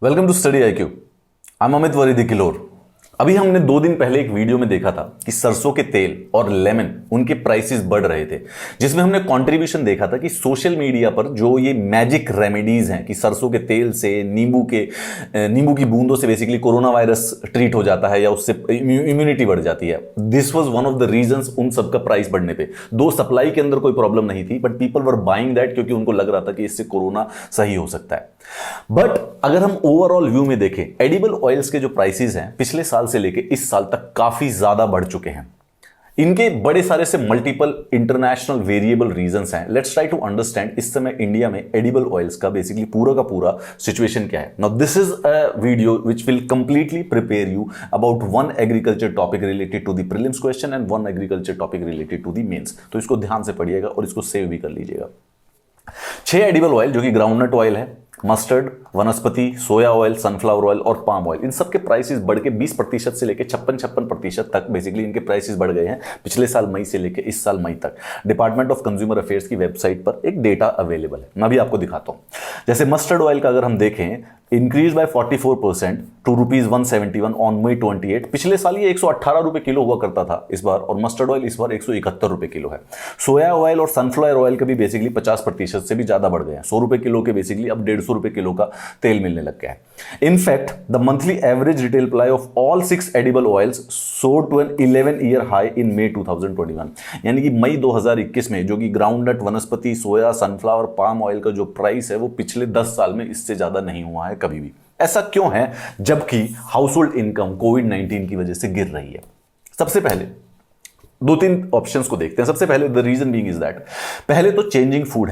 Welcome to study IQ। I am Amit वरीदी किलोर। अभी हमने 2 दिन पहले एक वीडियो में देखा था कि सरसों के तेल और लेमन उनके प्राइसेस बढ़ रहे थे, जिसमें हमने कंट्रीब्यूशन देखा था कि सोशल मीडिया पर जो ये मैजिक रेमेडीज हैं कि सरसों के तेल से नींबू की बूंदों से बेसिकली कोरोना वायरस ट्रीट हो जाता है या उससे इम्यूनिटी बढ़ जाती है। This was one of the reasons उन सबका प्राइस बढ़ने पे। दो सप्लाई के अंदर कोई प्रॉब्लम नहीं थी, but people were buying that क्योंकि उनको लग रहा था कि इससे कोरोना सही हो सकता है। बट अगर हम ओवरऑल व्यू में देखें, एडिबल ऑयल्स के जो प्राइसेस हैं पिछले साल से लेके इस साल तक काफी ज्यादा बढ़ चुके हैं। इनके बड़े सारे से मल्टीपल इंटरनेशनल वेरिएबल रीजंस हैं। लेट्स ट्राई टू अंडरस्टैंड इस समय इंडिया में एडिबल ऑयल्स का बेसिकली पूरा का पूरा सिचुएशन क्या है। Now this is a video which will completely prepare you about one agriculture topic related to the prelims question and one agriculture topic related to the mains. तो इसको ध्यान से पढ़िएगा और इसको सेव भी कर लीजिएगा। 6 एडिबल ऑयल जो कि ग्राउंडनट ऑयल है, मस्टर्ड, वनस्पति, सोया ऑयल, सनफ्लावर ऑयल और पाम ऑयल, इन सब के प्राइसेस बढ़ के 20% से लेके 56% तक बेसिकली इनके प्राइसेस बढ़ गए हैं पिछले साल मई से लेके इस साल मई तक। डिपार्टमेंट ऑफ कंज्यूमर अफेयर्स की वेबसाइट पर एक डेटा अवेलेबल है, मैं भी आपको दिखाता हूं। जैसे मस्टर्ड ऑयल का अगर हम देखें, increase by 44% to ₹171 on May 28। पिछले साल ये 118 रुपए किलो हुआ करता था इस बार, और मस्टर्ड ऑयल इस बार 171 रुपए किलो है। सोया ऑयल और सनफ्लावर ऑयल का भी बेसिकली 50% से भी ज्यादा बढ़ गए हैं। 100 रुपए किलो के बेसिकली अब 150 रुपए किलो का तेल मिलने लग गया है। In fact the monthly average retail price of all 6 edible oils soared to an 11-year high in May 2021। यानी कि मई 2021 में जो कि ग्राउंडनट, वनस्पति, सोया, सनफ्लावर, पाम ऑयल का जो प्राइस है वो पिछले 10 साल में इससे ज्यादा नहीं हुआ है कभी भी। ऐसा क्यों है जबकि हाउस होल्ड इनकम कोविड-19 की वजह से गिर रही है? सबसे पहले 2-3 ऑप्शंस को देखते हैं। सबसे पहले the reason being is that, पहले तो चेंजिंग फूड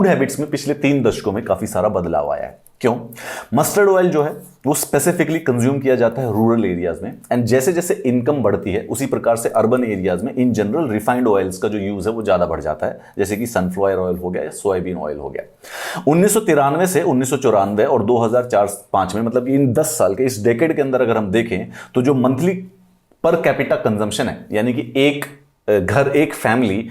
हैबिट्स में पिछले 3 दशकों में काफी सारा बदलाव आया है। क्यों? मस्टर्ड ऑयल जो है वो स्पेसिफिकली कंज्यूम किया जाता है रूरल एरियाज में, एंड जैसे जैसे इनकम बढ़ती है उसी प्रकार से अर्बन एरियाज में इन जनरल रिफाइंड ऑयल्स का जो यूज है वो ज्यादा बढ़ जाता है, जैसे कि सनफ्लावर ऑयल हो गया या सोयाबीन ऑयल हो गया। 1993 से 1994 और 2004-5 में, मतलब इन 10 साल के इस डेकेड के अंदर अगर हम देखें तो जो मंथली पर कैपिटा कंजम्पशन है, यानी कि एक घर, एक फैमिली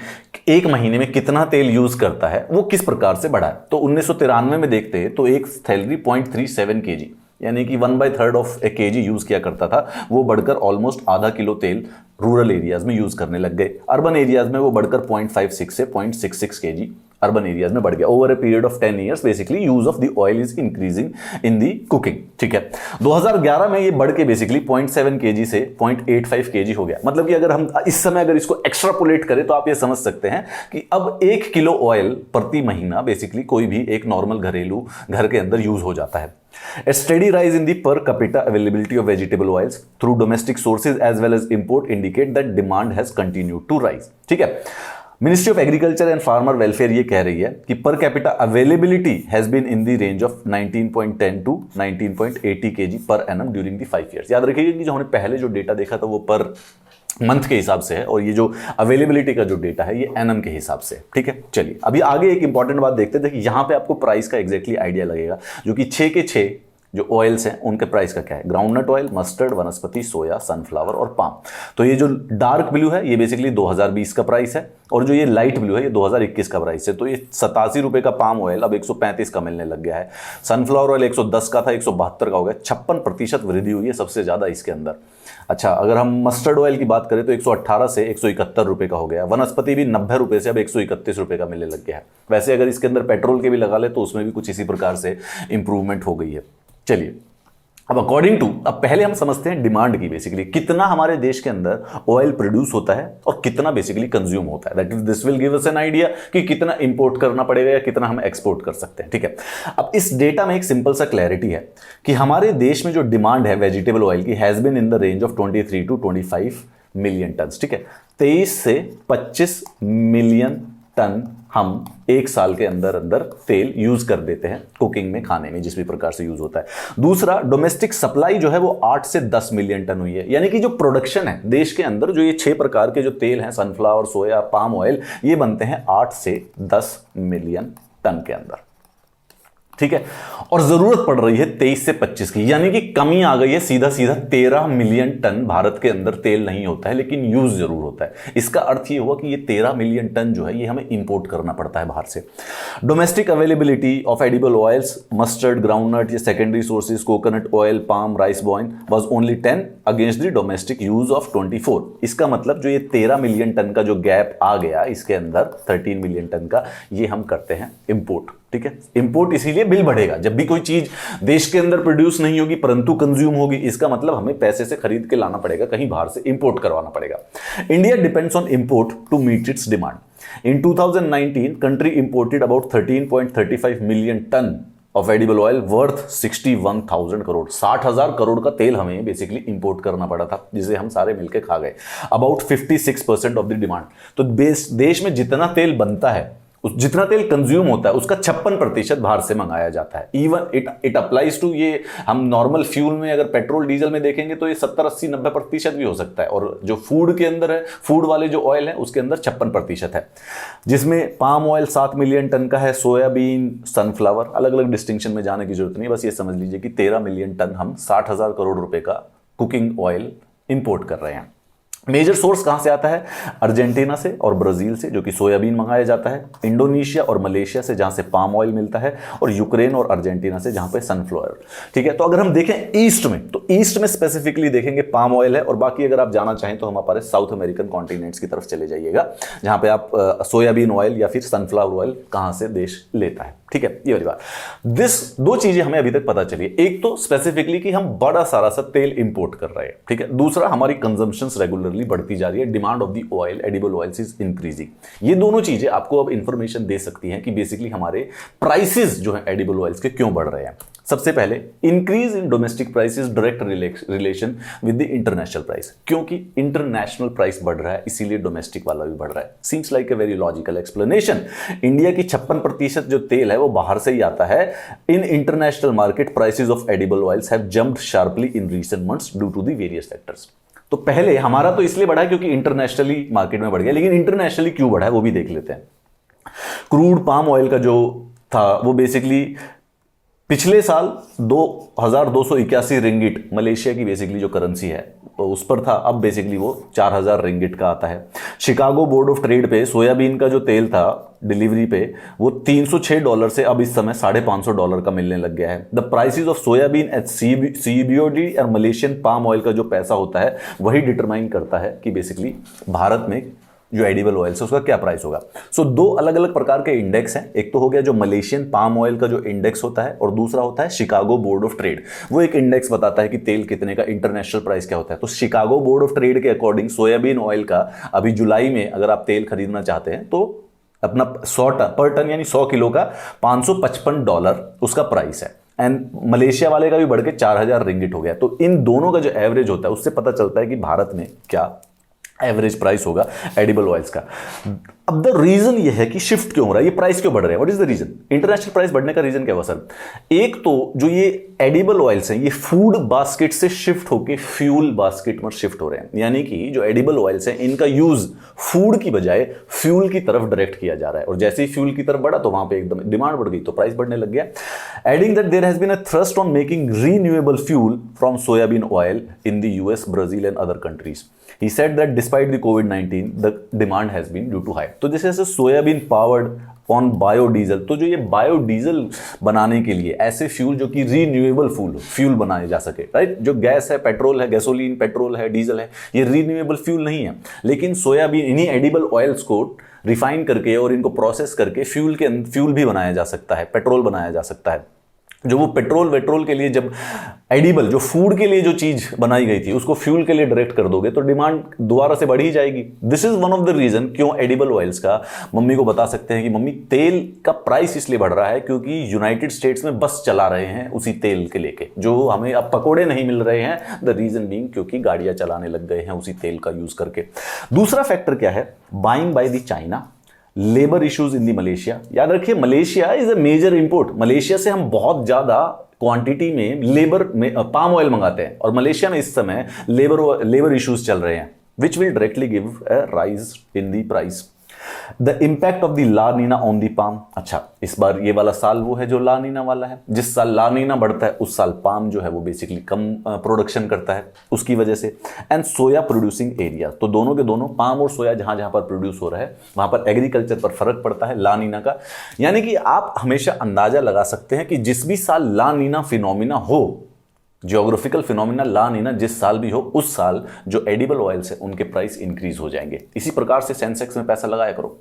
एक महीने में कितना तेल यूज करता है, वो किस प्रकार से बढ़ा है। तो 1993 में देखते हैं तो एक थैलरी 0.37 kg, यानी कि 1/3 ऑफ ए kg यूज किया करता था, वो बढ़कर ऑलमोस्ट आधा किलो तेल रूरल एरियाज में यूज करने लग गए। अर्बन एरियाज में वो बढ़कर 0.56 से 0.66 kg अर्बन एरियाज में बढ़ गया। Over a period of 10 years basically use of the oil is increasing in the cooking. ठीक है, 2011 में ये बढ़ के बेसिकली 0.7 kg से 0.85 kg हो गया। मतलब कि अगर हम इस समय अगर इसको एक्स्ट्रापोलेट करें तो आप ये समझ सकते हैं कि अब 1 किलो ऑयल प्रति महीना बेसिकली कोई भी एक नॉर्मल घरेलू घर के अंदर यूज हो जाता है। A steady rise in the per capita availability of vegetable oils through domestic sources as well as import indicate that demand has continued to rise। ठीक है, ministry of agriculture and farmer welfare ये कह रही है कि per capita availability has been in the range of 19.10 to 19.80 kg per annum during the 5 years। याद रखिएगा कि जो हमने पहले जो डेटा देखा था वो पर मंथ के हिसाब से है, और ये जो अवेलेबिलिटी का जो डेटा है ये एनम के हिसाब से। ठीक है, चलिए अभी आगे एक इंपॉर्टेंट बात देखते हैं। देखिए यहां पे आपको प्राइस का एग्जैक्टली आइडिया लगेगा, जो कि 6 के 6 जो ऑयल्स हैं उनके प्राइस का क्या है। ग्राउंडनट ऑयल, मस्टर्ड, वनस्पति, सोया, सनफ्लावर और पाम। तो ये जो डार्क ब्लू है ये बेसिकली 2020 का प्राइस है, और जो ये लाइट ब्लू है ये 2021 का प्राइस है। तो ये 87 रुपए का पाम ऑयल अब 135 का मिलने लग गया है। सनफ्लावर ऑयल 110 का था, 172 का हो गया। 56% वृद्धि हुई है सबसे ज्यादा इसके अंदर। अच्छा, अगर हम मस्टर्ड ऑयल की बात करें तो 118 से 171 रुपए का हो गया। वनस्पति भी 90 रुपए से अब 131 रुपए का मिलने लग गया है। वैसे अगर इसके अंदर पेट्रोल के भी लगा ले तो उसमें भी कुछ इसी प्रकार से इंप्रूवमेंट हो गई है। चलिए अब अकॉर्डिंग टू, अब पहले हम समझते हैं डिमांड की, बेसिकली कितना हमारे देश के अंदर ऑयल प्रोड्यूस होता है और कितना बेसिकली कंज्यूम होता है। That is this will give us an idea कि कितना इंपोर्ट करना पड़ेगा या कितना हम एक्सपोर्ट कर सकते हैं। ठीक है, अब इस डेटा में एक सिंपल सा क्लैरिटी है कि हमारे देश में जो डिमांड है वेजिटेबल ऑयल की has been in the range of 23 to 25 million ton. ठीक है, 23 से 25 मिलियन टन हम एक साल के अंदर अंदर तेल यूज कर देते हैं कुकिंग में, खाने में, जिस भी प्रकार से यूज होता है। दूसरा, डोमेस्टिक सप्लाई जो है वो 8 से 10 मिलियन टन हुई है। यानी कि जो प्रोडक्शन है देश के अंदर, जो ये 6 प्रकार के जो तेल हैं, सनफ्लावर, सोया, पाम ऑयल, ये बनते हैं 8 से 10 मिलियन टन के अंदर। ठीक है, और जरूरत पड़ रही है 23 से 25 की, यानी कि कमी आ गई है। सीधा सीधा 13 मिलियन टन भारत के अंदर तेल नहीं होता है, लेकिन यूज जरूर होता है। इसका अर्थ ये हुआ कि ये 13 मिलियन टन जो है ये हमें इंपोर्ट करना पड़ता है बाहर से। Domestic availability of edible oils, mustard, groundnut, ये secondary sources, coconut oil, palm, rice bran was only 10 against the domestic use of 24। इसका मतलब जो ये 13 मिलियन टन का जो गैप आ गया इसके अंदर 13 मिलियन टन का, ये हम करते हैं इंपोर्ट। ठीक है, इंपोर्ट इसीलिए बिल बढ़ेगा। जब भी कोई चीज देश के अंदर प्रोड्यूस नहीं होगी परंतु कंज्यूम होगी, इसका मतलब हमें पैसे से खरीद के लाना पड़ेगा, कहीं बाहर से इंपोर्ट करवाना पड़ेगा। India depends on import to meet its demand. In 2019 country imported about 13.35 million ton of edible oil worth 61,000 crore. 60,000 crore का तेल हमें बेसिकली इंपोर्ट करना पड़ा था, जिसे हम सारे मिलकर खा गए। About 56% of the demand. तो देश में जितना तेल बनता है, जितना तेल कंज्यूम होता है, उसका 56% बाहर से मंगाया जाता है। इवन इट अप्लाइज टू, ये हम नॉर्मल फ्यूल में अगर पेट्रोल डीजल में देखेंगे तो ये 70, 80, 90% भी हो सकता है। और जो फूड के अंदर है, फूड वाले जो ऑयल है उसके अंदर 56% है, जिसमें पाम ऑयल 7 मिलियन टन का है, सोयाबीन, सनफ्लावर। अलग अलग डिस्टिंक्शन में जाने की जरूरत नहीं, बस ये समझ लीजिए कि 13 मिलियन टन हम 60,000 करोड़ रुपए का कुकिंग ऑयल इंपोर्ट कर रहे हैं। मेजर सोर्स कहां से आता है? अर्जेंटीना से और ब्राजील से, जो कि सोयाबीन मंगाया जाता है। इंडोनेशिया और मलेशिया से, जहां से पाम ऑयल मिलता है। और यूक्रेन और अर्जेंटीना से, जहां पे सनफ्लावर। ठीक है, तो अगर हम देखें ईस्ट में, तो ईस्ट में स्पेसिफिकली देखेंगे पाम ऑयल है। और बाकी अगर आप जाना चाहें तो हम हमारे साउथ अमेरिकन कॉन्टिनेंट्स की तरफ चले जाइएगा, जहां पे आप सोयाबीन ऑयल या फिर सनफ्लावर ऑयल कहां से देश लेता है। ठीक है, ये वाली बात। दो चीजें हमें अभी तक पता चली है। एक तो स्पेसिफिकली कि हम बड़ा सारा सा तेल इंपोर्ट कर रहे हैं। ठीक है, दूसरा हमारी कंजम्पशंस रेगुलरली बढ़ती जा रही है, demand of the oil, edible oils is increasing. ये दोनों चीजें आपको अब इंफॉर्मेशन दे सकती हैं कि बेसिकली हमारे प्राइसेस जो है एडिबल ऑयल्स के क्यों बढ़ रहे हैं। सबसे पहले, increase in domestic prices direct relation with the international price. क्योंकि इंटरनेशनल प्राइस बढ़ रहा है, इसीलिए डोमेस्टिक वाला भी बढ़ रहा है। Seems like a very logical explanation. India की 56% जो तेल है वो बाहर से ही आता है। In international market prices of edible oils have jumped sharply in recent months due to the various factors. तो पहले हमारा तो इसलिए बढ़ा है क्योंकि इंटरनेशनली मार्केट में बढ़ गया, लेकिन इंटरनेशनली क्यों बढ़ा है वो भी देख लेते हैं। क्रूड पाम ऑयल का जो था वो बेसिकली पिछले साल 2,281 रिंगिट, मलेशिया की बेसिकली जो करेंसी है तो उस पर था। अब बेसिकली वो 4,000 रिंगिट का आता है। शिकागो बोर्ड ऑफ ट्रेड पे सोयाबीन का जो तेल था डिलीवरी पे, वो $306 से अब इस समय $550 का मिलने लग गया है। The prices of soybean at CBOT और मलेशियन पाम ऑयल का जो पैसा होता है वही डिटरमाइन करता है कि बेसिकली भारत में जो एडिबल ऑयल है उसका क्या प्राइस होगा। सो दो अलग अलग प्रकार के इंडेक्स हैं। एक तो हो गया जो मलेशियन पाम ऑयल का जो इंडेक्स होता है, और दूसरा होता है शिकागो बोर्ड ऑफ ट्रेड। वो एक इंडेक्स बताता है कि तेल कितने का, इंटरनेशनल प्राइस क्या होता है। तो शिकागो बोर्ड ऑफ ट्रेड के अकॉर्डिंग सोयाबीन ऑयल का अभी जुलाई में अगर आप तेल खरीदना चाहते हैं तो अपना 100 टन पर टन यानी 100 किलो का $555 उसका प्राइस है। एंड मलेशिया वाले का भी बढ़ के 4,000 रिंगिट हो गया। तो इन दोनों का जो एवरेज होता है उससे पता चलता है कि भारत में क्या एवरेज प्राइस होगा एडिबल ऑयल्स का। अब द रीजन ये है कि शिफ्ट क्यों हो रहा है, ये प्राइस क्यों बढ़ रहा है, what is the reason? International price बढ़ने का रीजन क्या हुआ सर? एक तो जो ये एडिबल ऑयल्स हैं ये फूड बास्केट से शिफ्ट होकर फ्यूल बास्केट में शिफ्ट हो रहे हैं। यानी कि जो एडिबल ऑयल्स हैं इनका यूज फूड की बजाय फ्यूल की तरफ डायरेक्ट किया जा रहा है। और जैसे ही फ्यूल की तरफ बढ़ा तो वहां पे एकदम डिमांड बढ़ गई तो प्राइस बढ़ने लग गया। Adding that there has been a thrust on making renewable fuel from soybean oil in the US, Brazil and other countries. He said that despite the COVID-19, the demand has been due to high. तो जैसे soybean powered on biodiesel, तो जो ये biodiesel बनाने के लिए ऐसे fuel जो कि रीन्यूएबल फ्यूल बनाए जा सके, राइट? जो गैस है, पेट्रोल है, गैसोलीन, पेट्रोल है, डीजल है, ये रीन्यूएबल फ्यूल नहीं है। लेकिन सोयाबीन, इन्हीं एडिबल ऑयल्स को रिफाइन करके और इनको प्रोसेस करके फ्यूल भी बनाया जा सकता है, पेट्रोल बनाया जा सकता है। जो वो पेट्रोल के लिए, जब एडिबल जो फूड के लिए जो चीज बनाई गई थी उसको फ्यूल के लिए डायरेक्ट कर दोगे तो डिमांड दोबारा से बढ़ ही जाएगी। This is one of the reason क्यों एडिबल ऑयल्स का मम्मी को बता सकते हैं कि मम्मी तेल का प्राइस इसलिए बढ़ रहा है क्योंकि यूनाइटेड स्टेट्स में बस चला रहे हैं उसी तेल के लेके, जो हमें अब पकोड़े नहीं मिल रहे हैं। द रीजन बीइंग क्योंकि गाड़ियां चलाने लग गए हैं उसी तेल का यूज करके। दूसरा फैक्टर क्या है? Buying by the China, labour issues in the Malaysia. याद रखिए Malaysia is a major import. Malaysia से हम बहुत ज्यादा क्वांटिटी में लेबर में पाम ऑयल मंगाते हैं और मलेशिया में इस समय लेबर इश्यूज चल रहे हैं, which will directly give a rise in the price. The impact of the La Nina on the palm. अच्छा, इस बार ये वाला साल वो है जो ला नीना वाला है। जिस साल ला नीना बढ़ता है उस साल पाम जो है वो बेसिकली कम प्रोडक्शन करता है उसकी वजह से। एंड सोया प्रोड्यूसिंग एरिया, तो दोनों के दोनों पाम और सोया जहां जहां पर प्रोड्यूस हो रहा है वहां पर एग्रीकल्चर पर फर्क पड़ता है ला नीना का। यानी कि आप हमेशा अंदाजा लगा सकते हैं कि जिस भी साल ला नीना फिनोमिना हो, जियोग्राफिकल फिनोमिना ला नीना जिस साल भी हो, उस साल जो एडिबल ऑयल्स है उनके प्राइस इंक्रीज हो जाएंगे। इसी प्रकार से सेंसेक्स में पैसा लगाया करो।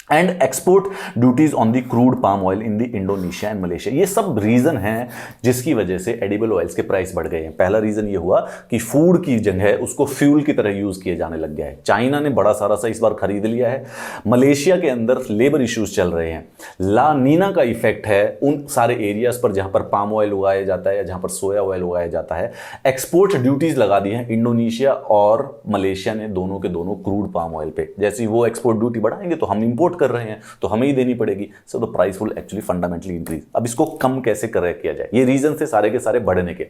And export duties on the crude palm oil in the Indonesia and Malaysia, ये सब रीजन हैं जिसकी वजह से एडिबल ऑयल्स के प्राइस बढ़ गए हैं। पहला रीजन ये हुआ कि फूड की जगह उसको फ्यूल की तरह यूज किए जाने लग गया है। चाइना ने बड़ा सारा सा इस बार खरीद लिया है। मलेशिया के अंदर लेबर इश्यूज चल रहे हैं। ला नीना का इफेक्ट है उन सारे एरियाज पर जहां पर पाम ऑयल उगाया जाता है या जहां पर सोया ऑयल उगाया जाता है। एक्सपोर्ट ड्यूटीज लगा दी हैं इंडोनेशिया और मलेशिया ने, दोनों के दोनों क्रूड पाम ऑयल पे। जैसे वो एक्सपोर्ट ड्यूटी बढ़ाएंगे तो हम इंपोर्ट कर रहे हैं तो हमें ही देनी पड़ेगी। So the price will actually fundamentally increase. अब इसको कम कैसे करेक्ट किया जाए, ये रीजन थे सारे के सारे बढ़ने के।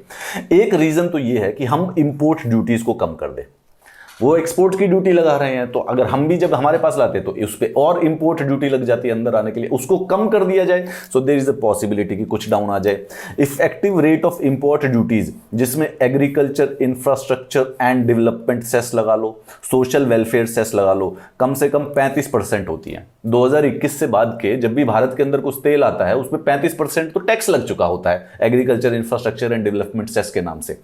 एक रीजन तो ये है कि हम इंपोर्ट ड्यूटीज को कम कर दें। वो एक्सपोर्ट की ड्यूटी लगा रहे हैं, तो अगर हम भी जब हमारे पास लाते तो उस पर और इंपोर्ट ड्यूटी लग जाती है अंदर आने के लिए, उसको कम कर दिया जाए। So there is a possibility कि कुछ डाउन आ जाए। Effective rate of import duties, जिसमें agriculture, infrastructure and development cess लगा लो, सोशल वेलफेयर सेस लगा लो, कम से कम 35% होती है। 2021 से बाद के जब भी भारत के अंदर कुछ तेल आता है उसमें 35% तो टैक्स लग चुका होता है agriculture, infrastructure and development cess के नाम से।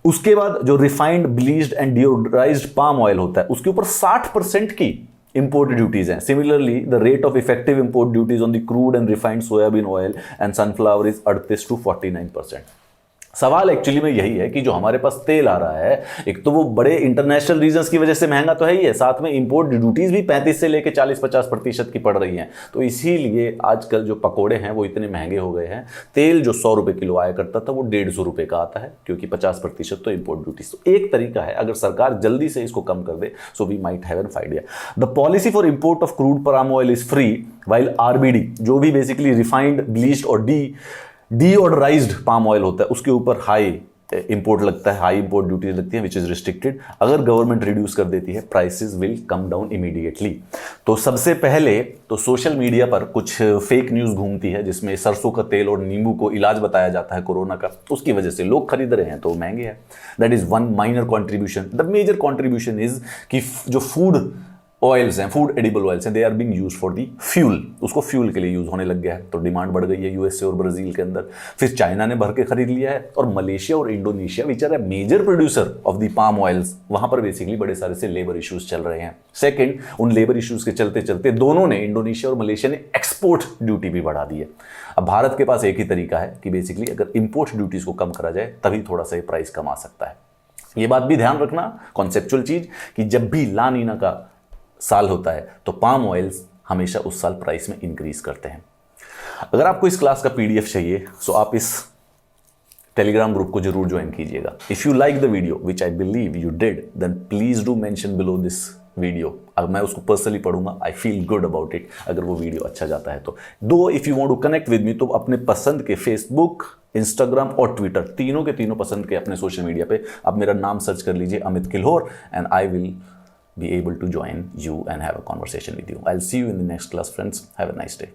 उसके बाद जो refined, bleached and deodorized palm oil होता है उसके ऊपर 60% की इंपोर्ट ड्यूटीज हैं। Similarly the rate of effective import duties on the crude and refined soybean oil and sunflower is 38 to 49%। सवाल एक्चुअली में यही है कि जो हमारे पास तेल आ रहा है, एक तो वो बड़े इंटरनेशनल रीजंस की वजह से महंगा तो है ही है, साथ में इंपोर्ट ड्यूटीज भी 35 से लेकर 40-50% की पड़ रही हैं। तो इसीलिए आजकल जो पकोड़े हैं वो इतने महंगे हो गए हैं। तेल जो 100 रुपए किलो आया करता था वो 150 रुपए का आता है, क्योंकि 50% तो इंपोर्ट ड्यूटीज। तो एक तरीका है, अगर सरकार जल्दी से इसको कम कर दे, so we might have an idea. The policy for import of crude palm oil is free, while RBD जो भी बेसिकली रिफाइंड, ब्लीच्ड और डीओडराइज्ड पाम ऑयल होता है उसके ऊपर हाई इंपोर्ट लगता है, हाई इंपोर्ट ड्यूटीज लगती है, विच इज रिस्ट्रिक्टेड। अगर गवर्नमेंट रिड्यूस कर देती है, prices will come down immediately. तो सबसे पहले तो सोशल मीडिया पर कुछ फेक न्यूज घूमती है जिसमें सरसों का तेल और नींबू को इलाज बताया जाता है कोरोना का, उसकी वजह से लोग खरीद रहे हैं तो महंगे हैं। That is one minor contribution. The major contribution is कि जो फूड ऑयल्स हैं, फूड एडिबल ऑयल्स हैं, they are being used for the fuel, उसको फ्यूल के लिए यूज होने लग गया है, तो डिमांड बढ़ गई है यूएसए और ब्राजील के अंदर। फिर चाइना ने भर के खरीद लिया है, और मलेशिया और Indonesia which are major producer of the palm oils, वहां पर बेसिकली बड़े सारे से लेबर इश्यूज चल रहे हैं। सेकंड, उन लेबर इश्यूज के चलते चलते दोनों ने, इंडोनेशिया और मलेशिया ने एक्सपोर्ट ड्यूटी भी बढ़ा दी है। अब भारत के पास एक ही तरीका है कि बेसिकली अगर इंपोर्ट ड्यूटीज को कम करा जाए तभी थोड़ा सा प्राइस कम आ सकता है। ये बात भी ध्यान रखना, कॉन्सेप्चुअल चीज, कि जब भी ला नीना का साल होता है तो पाम ऑयल्स हमेशा उस साल प्राइस में इंक्रीज करते हैं। अगर आपको इस क्लास का पीडीएफ चाहिए तो आप इस टेलीग्राम ग्रुप को जरूर ज्वाइन कीजिएगा। If you like the video, which I believe you did, then please do mention below this video. अब मैं उसको पर्सनली पढ़ूंगा, I feel good about it अगर वो वीडियो अच्छा जाता है तो। Though if you want to connect with me, तो अपने पसंद के फेसबुक, इंस्टाग्राम और ट्विटर, तीनों के तीनों पसंद के अपने सोशल मीडिया पे आप मेरा नाम सर्च कर लीजिए, Amit Kilhor, and I will be able to join you and have a conversation with you. I'll see you in the next class, friends. Have a nice day.